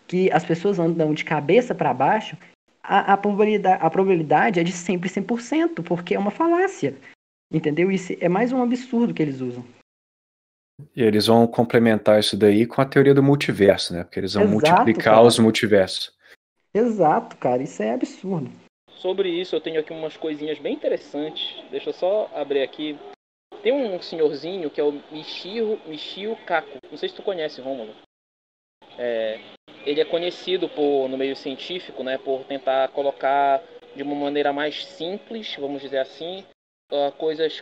que as pessoas andam de cabeça para baixo, a probabilidade é de sempre 100%, porque é uma falácia. Entendeu? Isso é mais um absurdo que eles usam. E eles vão complementar isso daí com a teoria do multiverso, né? Porque eles vão multiplicar cara. os multiversos. Exato, cara. Isso é absurdo. Sobre isso, eu tenho aqui umas coisinhas bem interessantes. Deixa eu só abrir aqui. Tem um senhorzinho que é o Michio Kaku. Não sei se tu conhece, Rômulo. Ele é conhecido no meio científico, né, por tentar colocar de uma maneira mais simples, vamos dizer assim,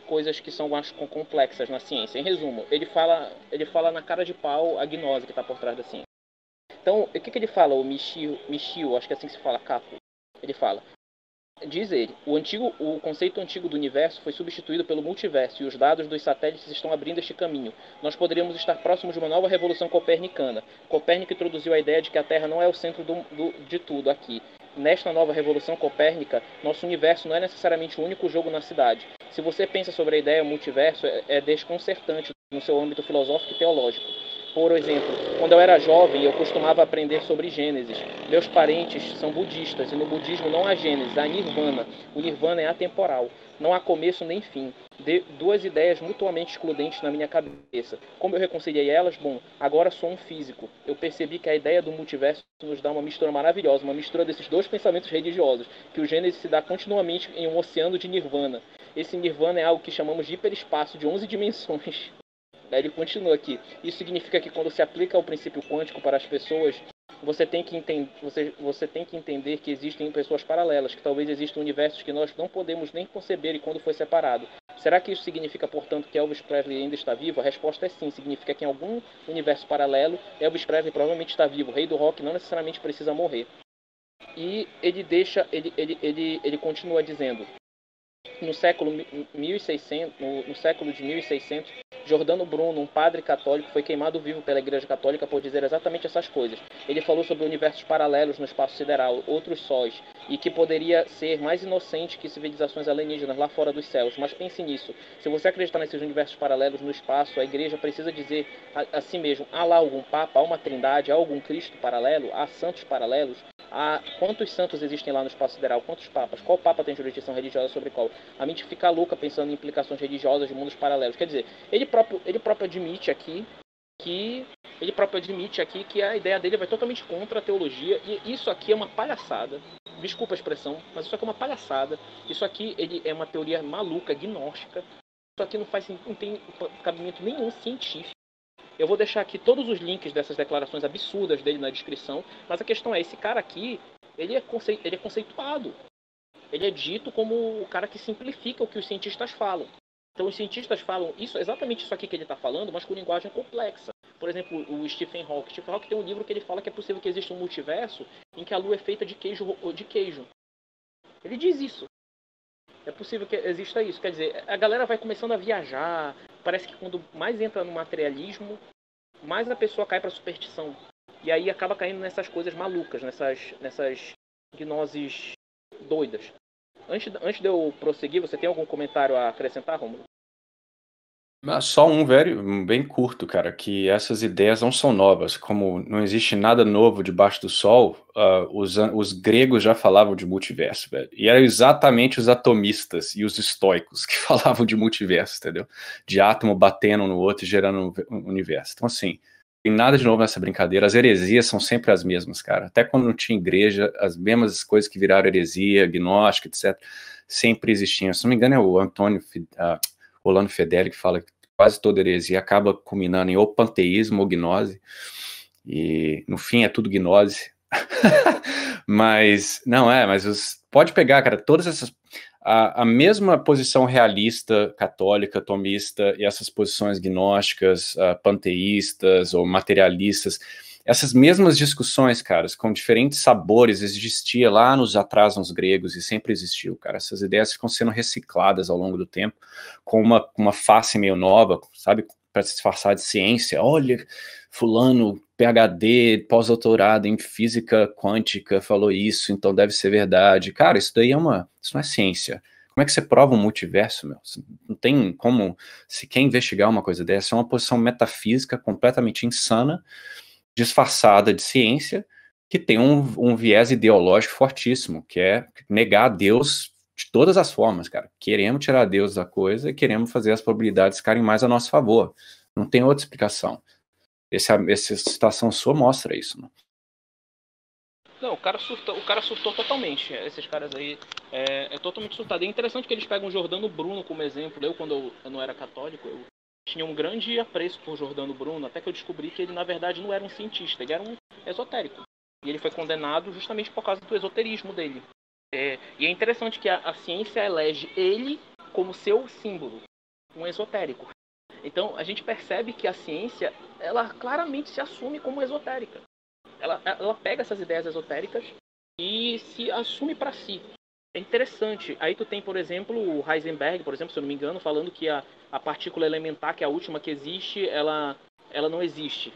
coisas que são mais complexas na ciência. Em resumo, ele fala na cara de pau a gnose que está por trás da ciência. Então, o que ele fala? O Michio, acho que é assim que se fala, Kaku. Ele fala: diz ele, o conceito antigo do universo foi substituído pelo multiverso e os dados dos satélites estão abrindo este caminho. Nós poderíamos estar próximos de uma nova revolução copernicana. Copérnico introduziu a ideia de que a Terra não é o centro de tudo aqui. Nesta nova revolução copérnica, nosso universo não é necessariamente o único jogo na cidade. Se você pensa sobre a ideia multiverso, é desconcertante no seu âmbito filosófico e teológico. Por exemplo, quando eu era jovem, eu costumava aprender sobre Gênesis. Meus parentes são budistas e no budismo não há Gênesis, há Nirvana. O Nirvana é atemporal. Não há começo nem fim. Duas ideias mutuamente excludentes na minha cabeça. Como eu reconciliei elas? Bom, agora sou um físico. Eu percebi que a ideia do multiverso nos dá uma mistura maravilhosa, uma mistura desses dois pensamentos religiosos, que o Gênesis se dá continuamente em um oceano de Nirvana. Esse Nirvana é algo que chamamos de hiperespaço de 11 dimensões. Ele continua aqui. Isso significa que quando se aplica o princípio quântico para as pessoas, você tem que entender que existem pessoas paralelas, que talvez existam universos que nós não podemos nem conceber e quando foi separado. Será que isso significa, portanto, que Elvis Presley ainda está vivo? A resposta é sim. Significa que em algum universo paralelo, Elvis Presley provavelmente está vivo. O rei do rock não necessariamente precisa morrer. E ele continua dizendo: no século 1600, no século de 1600, Giordano Bruno, um padre católico, foi queimado vivo pela Igreja Católica por dizer exatamente essas coisas. Ele falou sobre universos paralelos no espaço sideral, outros sóis, e que poderia ser mais inocente que civilizações alienígenas lá fora dos céus. Mas pense nisso. Se você acreditar nesses universos paralelos no espaço, a Igreja precisa dizer a si mesmo: há lá algum Papa, há uma Trindade, há algum Cristo paralelo, há santos paralelos? Quantos santos existem lá no espaço sideral? Quantos papas? Qual papa tem jurisdição religiosa sobre qual? A mente fica louca pensando em implicações religiosas de mundos paralelos. Quer dizer, ele próprio admite aqui que a ideia dele vai totalmente contra a teologia, e isso aqui é uma palhaçada. Desculpa a expressão, mas isso aqui é uma palhaçada. Isso aqui é uma teoria maluca, gnóstica. Isso aqui não tem cabimento nenhum científico. Eu vou deixar aqui todos os links dessas declarações absurdas dele na descrição, mas a questão é, esse cara aqui, ele é conceituado. Ele é dito como o cara que simplifica o que os cientistas falam. Então os cientistas falam exatamente isso aqui que ele está falando, mas com linguagem complexa. Por exemplo, o Stephen Hawking. Stephen Hawking tem um livro que ele fala que é possível que exista um multiverso em que a Lua é feita de queijo. Ele diz isso. É possível que exista isso. Quer dizer, a galera vai começando a viajar. Parece que quando mais entra no materialismo, mais a pessoa cai para a superstição. E aí acaba caindo nessas coisas malucas, nessas gnoses doidas. Antes de eu prosseguir, você tem algum comentário a acrescentar, Romulo? Só bem curto, cara, que essas ideias não são novas. Como não existe nada novo debaixo do sol, os gregos já falavam de multiverso, velho. E eram exatamente os atomistas e os estoicos que falavam de multiverso, entendeu? De átomo batendo no outro e gerando um universo. Então, assim, tem nada de novo nessa brincadeira. As heresias são sempre as mesmas, cara. Até quando não tinha igreja, as mesmas coisas que viraram heresia, gnóstica, etc., sempre existiam. Se não me engano, é o Orlando Fedeli que fala que quase toda heresia acaba culminando em ou panteísmo ou gnose, e no fim é tudo gnose. Mas pode pegar, cara, todas essas, a mesma posição realista, católica, tomista, e essas posições gnósticas, panteístas ou materialistas, essas mesmas discussões, caras, com diferentes sabores, existia lá atrás nos gregos, e sempre existiu, cara. Essas ideias ficam sendo recicladas ao longo do tempo, com uma face meio nova, sabe, para se disfarçar de ciência. Olha, fulano, PhD, pós-doutorado em física quântica, falou isso, então deve ser verdade. Cara, isso não é ciência. Como é que você prova um multiverso, meu? Não tem como, se quer investigar uma coisa dessa, é uma posição metafísica completamente insana, disfarçada de ciência, que tem um viés ideológico fortíssimo, que é negar Deus de todas as formas, cara. Queremos tirar Deus da coisa e queremos fazer as probabilidades ficarem mais a nosso favor. Não tem outra explicação. Essa citação sua mostra isso, né? Não, o cara surtou totalmente. Esses caras aí é totalmente surtado. É interessante que eles pegam o Giordano Bruno como exemplo. Eu, quando eu não era católico, eu tinha um grande apreço por Giordano Bruno, até que eu descobri que ele, na verdade, não era um cientista, ele era um esotérico. E ele foi condenado justamente por causa do esoterismo dele. E é interessante que a ciência elege ele como seu símbolo, um esotérico. Então, a gente percebe que a ciência, ela claramente se assume como esotérica. Ela pega essas ideias esotéricas e se assume para si. É interessante. Aí tu tem, por exemplo, o Heisenberg, por exemplo, se eu não me engano, falando que a partícula elementar, que é a última que existe, ela não existe.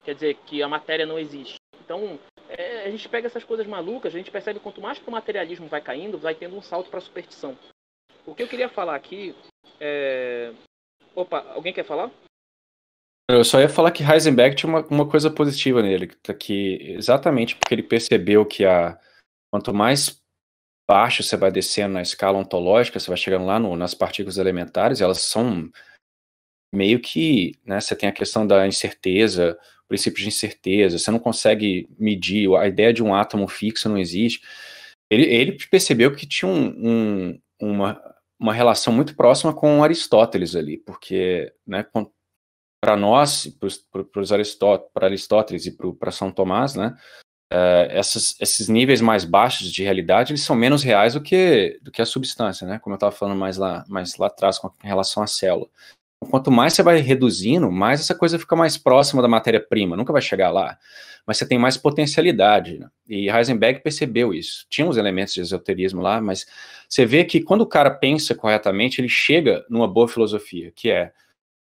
Quer dizer, que a matéria não existe. Então, a gente pega essas coisas malucas, a gente percebe que quanto mais que o materialismo vai caindo, vai tendo um salto para a superstição. O que eu queria falar aqui é... Opa, alguém quer falar? Eu só ia falar que Heisenberg tinha uma coisa positiva nele, que exatamente porque ele percebeu que quanto mais baixo você vai descendo na escala ontológica, você vai chegando lá nas partículas elementares, elas são meio que, né, você tem a questão da incerteza, o princípio de incerteza, você não consegue medir, a ideia de um átomo fixo não existe. Ele percebeu que tinha uma relação muito próxima com Aristóteles ali, porque, né, para nós, para Aristóteles e para São Tomás, né, esses níveis mais baixos de realidade, eles são menos reais do que a substância, né, como eu estava falando mais lá atrás com relação à célula. Quanto mais você vai reduzindo, mais essa coisa fica mais próxima da matéria-prima, nunca vai chegar lá, mas você tem mais potencialidade, né? E Heisenberg percebeu isso. Tinha uns elementos de esoterismo lá, mas você vê que quando o cara pensa corretamente, ele chega numa boa filosofia, que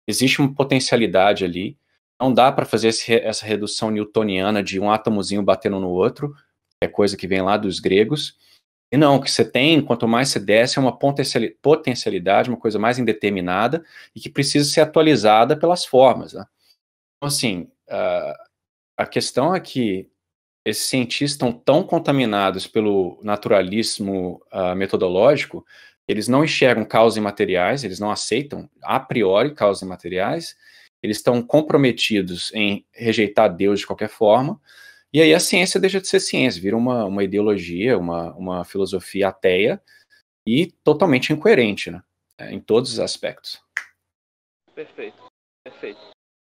existe uma potencialidade ali, não dá para fazer essa redução newtoniana de um átomozinho batendo no outro, é coisa que vem lá dos gregos. E não, o que você tem, quanto mais você desce, é uma potencialidade, uma coisa mais indeterminada e que precisa ser atualizada pelas formas, né? Então, assim, a questão é que esses cientistas estão tão contaminados pelo naturalismo metodológico, eles não enxergam causas imateriais, eles não aceitam, a priori, causas imateriais, eles estão comprometidos em rejeitar Deus de qualquer forma. E aí a ciência deixa de ser ciência, vira uma ideologia, uma filosofia ateia e totalmente incoerente, né? Em todos os aspectos. Perfeito.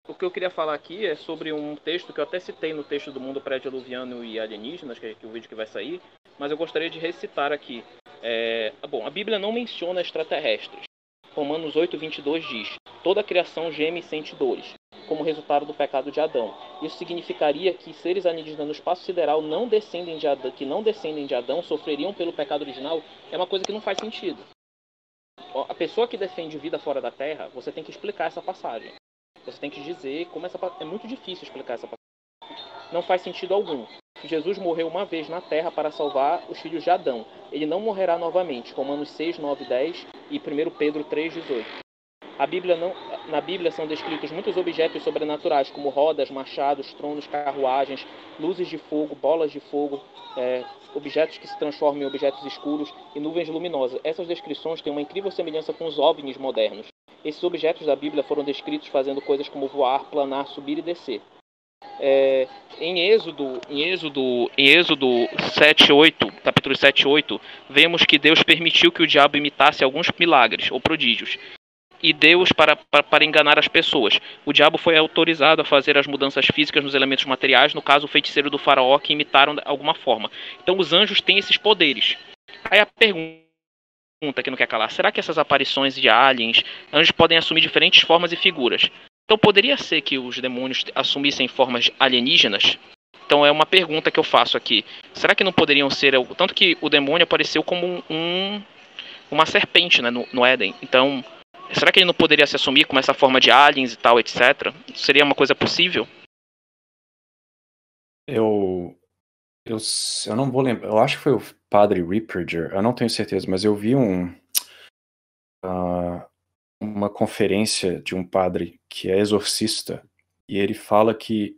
O que eu queria falar aqui é sobre um texto que eu até citei no texto do Mundo Pré-Diluviano e Alienígenas, que é o vídeo que vai sair, mas eu gostaria de recitar aqui. Bom, a Bíblia não menciona extraterrestres. Romanos 8:22 diz: toda a criação geme e sente dores, como resultado do pecado de Adão. Isso significaria que seres alienígenas no espaço sideral que não descendem de Adão sofreriam pelo pecado original? É uma coisa que não faz sentido. A pessoa que defende vida fora da Terra, você tem que explicar essa passagem. Você tem que dizer como é muito difícil explicar essa passagem. Não faz sentido algum. Jesus morreu uma vez na Terra para salvar os filhos de Adão. Ele não morrerá novamente. Romanos 6, 9, 10 e 1 Pedro 3, 18. Na Bíblia são descritos muitos objetos sobrenaturais, como rodas, machados, tronos, carruagens, luzes de fogo, bolas de fogo, objetos que se transformam em objetos escuros e nuvens luminosas. Essas descrições têm uma incrível semelhança com os OVNIs modernos. Esses objetos da Bíblia foram descritos fazendo coisas como voar, planar, subir e descer. Em Êxodo 7:8, capítulo 7:8, vemos que Deus permitiu que o diabo imitasse alguns milagres ou prodígios. E Deus para enganar as pessoas. O diabo foi autorizado a fazer as mudanças físicas nos elementos materiais, no caso o feiticeiro do faraó, que imitaram de alguma forma. Então os anjos têm esses poderes. Aí a pergunta que não quer calar: será que essas aparições de aliens, anjos podem assumir diferentes formas e figuras? Então poderia ser que os demônios assumissem formas alienígenas? Então é uma pergunta que eu faço aqui. Será que não poderiam ser... Tanto que o demônio apareceu como uma serpente, né, no Éden. Então, será que ele não poderia se assumir como essa forma de aliens e tal, etc? Seria uma coisa possível? Eu não vou lembrar. Eu acho que foi o padre Ripperger, eu não tenho certeza, mas eu vi uma conferência de um padre que é exorcista, e ele fala que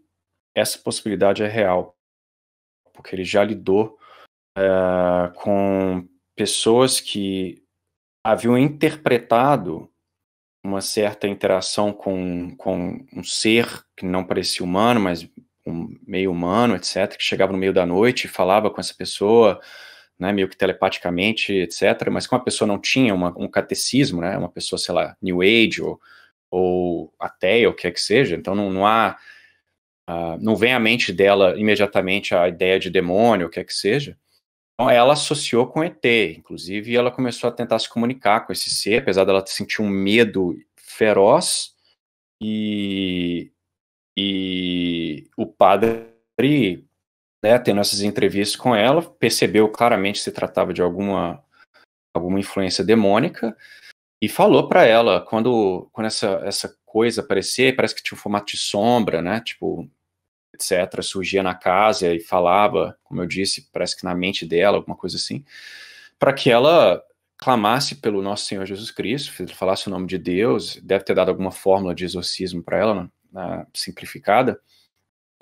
essa possibilidade é real, porque ele já lidou com pessoas que haviam interpretado uma certa interação com um ser que não parecia humano, mas um meio humano, etc., que chegava no meio da noite e falava com essa pessoa, né, meio que telepaticamente, etc., mas como a pessoa não tinha um catecismo, né, uma pessoa, sei lá, New Age ou ateia, ou o que é que seja, então não vem à mente dela imediatamente a ideia de demônio, o que é que seja. Então ela associou com ET, inclusive ela começou a tentar se comunicar com esse ser, apesar dela sentir um medo feroz, e o padre, né, tendo essas entrevistas com ela, percebeu claramente que se tratava de alguma influência demônica, e falou para ela, quando essa coisa aparecer, parece que tinha um formato de sombra, né, tipo, etc., surgia na casa e falava, como eu disse, parece que na mente dela, alguma coisa assim, para que ela clamasse pelo nosso Senhor Jesus Cristo, falasse o nome de Deus, deve ter dado alguma fórmula de exorcismo para ela, simplificada,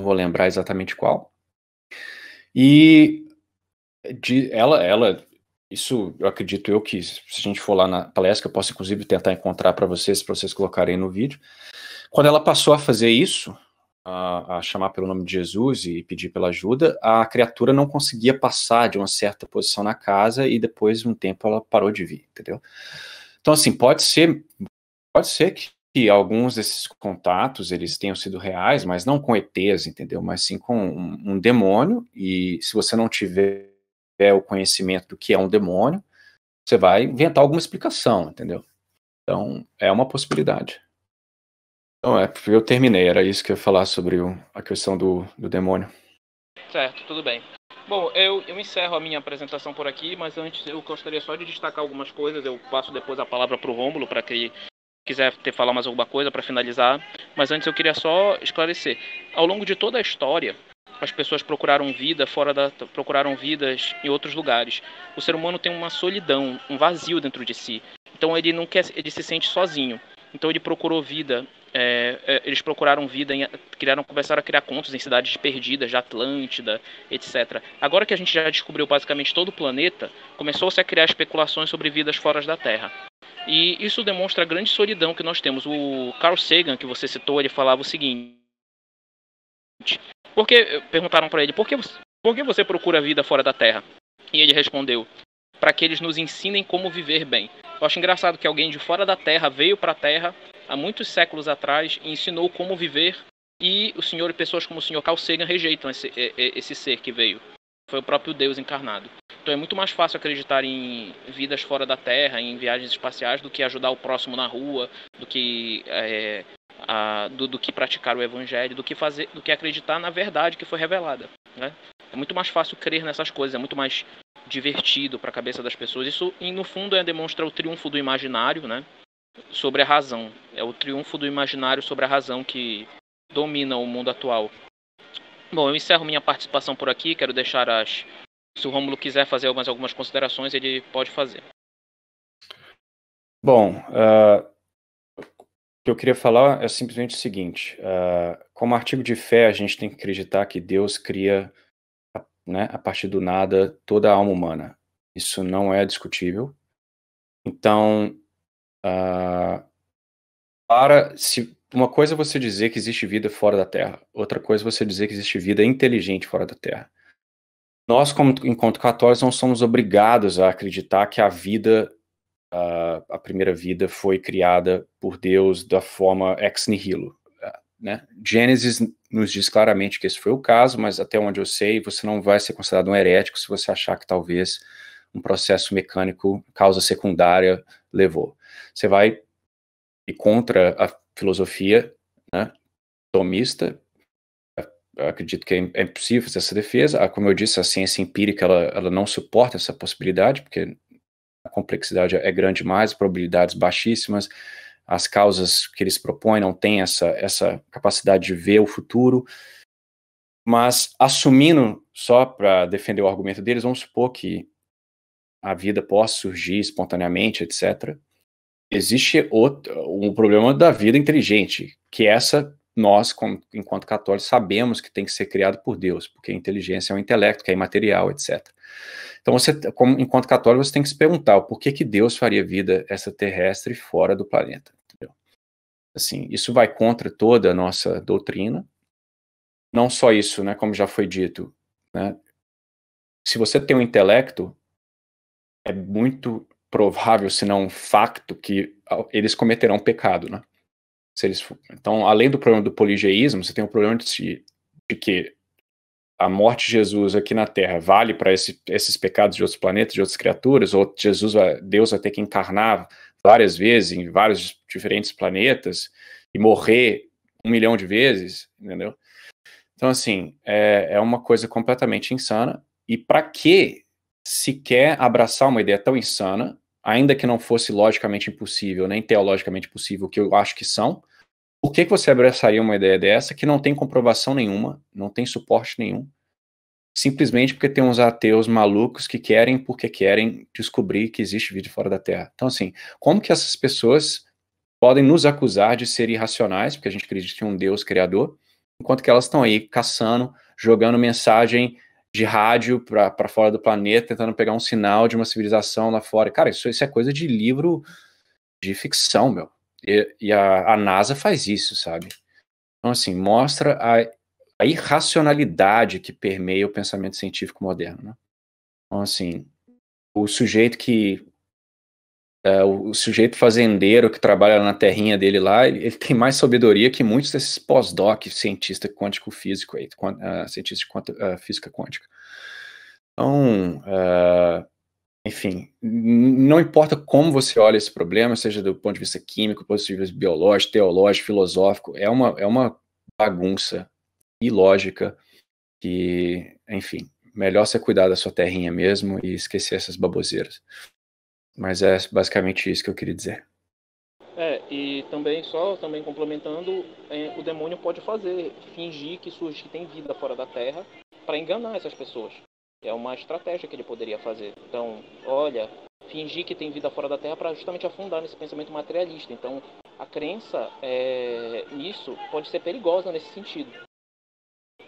não vou lembrar exatamente qual, e ela, isso eu acredito que se a gente for lá na palestra, eu posso inclusive tentar encontrar para vocês colocarem no vídeo, quando ela passou a fazer isso, a chamar pelo nome de Jesus e pedir pela ajuda, a criatura não conseguia passar de uma certa posição na casa e depois de um tempo ela parou de vir, entendeu? Então assim, pode ser que alguns desses contatos, eles tenham sido reais, mas não com ETs, entendeu? Mas sim com um demônio, e se você não tiver o conhecimento do que é um demônio, você vai inventar alguma explicação, entendeu? Então, é uma possibilidade. Então, eu terminei, era isso que eu ia falar sobre a questão do demônio. Certo, tudo bem. Bom, eu encerro a minha apresentação por aqui, mas antes eu gostaria só de destacar algumas coisas. Eu passo depois a palavra para o Rômulo, para que quiser falar mais alguma coisa para finalizar. Mas antes eu queria só esclarecer. Ao longo de toda a história, as pessoas procuraram procuraram vidas em outros lugares. O ser humano tem uma solidão, um vazio dentro de si. Então ele se sente sozinho. Então ele procurou vida. Eles procuraram vida, começaram a criar contos em cidades perdidas, de Atlântida, etc. Agora que a gente já descobriu basicamente todo o planeta, começou-se a criar especulações sobre vidas fora da Terra. E isso demonstra a grande solidão que nós temos. O Carl Sagan, que você citou, ele falava o seguinte: perguntaram para ele, por que você procura vida fora da Terra? E ele respondeu: para que eles nos ensinem como viver bem. Eu acho engraçado que alguém de fora da Terra veio para a Terra há muitos séculos atrás e ensinou como viver, e o senhor e pessoas como o senhor Carl Sagan rejeitam esse ser que veio. Foi o próprio Deus encarnado. Então é muito mais fácil acreditar em vidas fora da Terra, em viagens espaciais, do que ajudar o próximo na rua, do que praticar o evangelho, do que acreditar na verdade que foi revelada, né? É muito mais fácil crer nessas coisas, é muito mais divertido para a cabeça das pessoas. Isso, no fundo, demonstra o triunfo do imaginário, né, sobre a razão. É o triunfo do imaginário sobre a razão que domina o mundo atual. Bom, eu encerro minha participação por aqui. Quero deixar se o Rômulo quiser fazer mais algumas considerações, ele pode fazer. Bom, o que eu queria falar é simplesmente o seguinte: como artigo de fé, a gente tem que acreditar que Deus cria, né, a partir do nada, toda a alma humana. Isso não é discutível. Então, uma coisa é você dizer que existe vida fora da Terra, outra coisa é você dizer que existe vida inteligente fora da Terra. Nós, enquanto católicos, não somos obrigados a acreditar que a primeira vida foi criada por Deus da forma ex nihilo, né? Gênesis nos diz claramente que esse foi o caso, mas até onde eu sei, você não vai ser considerado um herético se você achar que talvez um processo mecânico, causa secundária, levou. Você vai ir contra a filosofia, né, tomista. Eu acredito que é impossível fazer essa defesa. Como eu disse, a ciência empírica ela não suporta essa possibilidade, porque a complexidade é grande demais, probabilidades baixíssimas, as causas que eles propõem não têm essa capacidade de ver o futuro. Mas, assumindo, só para defender o argumento deles, vamos supor que a vida possa surgir espontaneamente, etc. Existe um problema da vida inteligente, que nós, enquanto católicos, sabemos que tem que ser criado por Deus, porque a inteligência é um intelecto, que é imaterial, etc. Então, enquanto católico, você tem que se perguntar por que Deus faria vida extraterrestre fora do planeta, entendeu? Assim, isso vai contra toda a nossa doutrina. Não só isso, né, como já foi dito, né, se você tem um intelecto, é muito provável, se não um facto, que eles cometerão pecado, né? Então, além do problema do poligeísmo, você tem o problema de que a morte de Jesus aqui na Terra vale para esses pecados de outros planetas, de outras criaturas, ou Deus vai ter que encarnar várias vezes em vários diferentes planetas e morrer 1 milhão de vezes, entendeu? Então, assim, é uma coisa completamente insana. E para que sequer abraçar uma ideia tão insana, ainda que não fosse logicamente impossível, nem teologicamente possível, que eu acho que são, por que você abraçaria uma ideia dessa que não tem comprovação nenhuma, não tem suporte nenhum, simplesmente porque tem uns ateus malucos que porque querem descobrir que existe vida fora da Terra? Então, assim, como que essas pessoas podem nos acusar de ser irracionais, porque a gente acredita em um Deus criador, enquanto que elas estão aí caçando, jogando mensagem de rádio para fora do planeta, tentando pegar um sinal de uma civilização lá fora? Cara, isso é coisa de livro de ficção, meu. E a NASA faz isso, sabe? Então, assim, mostra a irracionalidade que permeia o pensamento científico moderno, né? Então, assim, o sujeito que o sujeito fazendeiro que trabalha na terrinha dele lá, ele tem mais sabedoria que muitos desses pós-doc, cientista quântico físico aí, cientista de física quântica. Então, enfim, não importa como você olha esse problema, seja do ponto de vista químico, do ponto de vista biológico, teológico, filosófico, é uma bagunça ilógica que, enfim, melhor você cuidar da sua terrinha mesmo e esquecer essas baboseiras. Mas é basicamente isso que eu queria dizer. E também, só também complementando, o demônio pode fingir que tem vida fora da Terra para enganar essas pessoas. É uma estratégia que ele poderia fazer. Então, olha, fingir que tem vida fora da Terra para justamente afundar nesse pensamento materialista. Então, a crença nisso pode ser perigosa nesse sentido.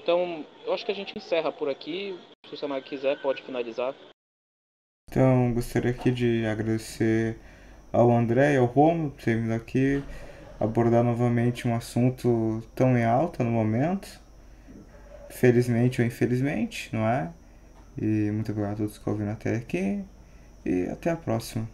Então, eu acho que a gente encerra por aqui. Se o Samag quiser, pode finalizar. Então, gostaria aqui de agradecer ao André e ao Romulo por terem vindo aqui abordar novamente um assunto tão em alta no momento, felizmente ou infelizmente, não é? E muito obrigado a todos que ouviram até aqui e até a próxima.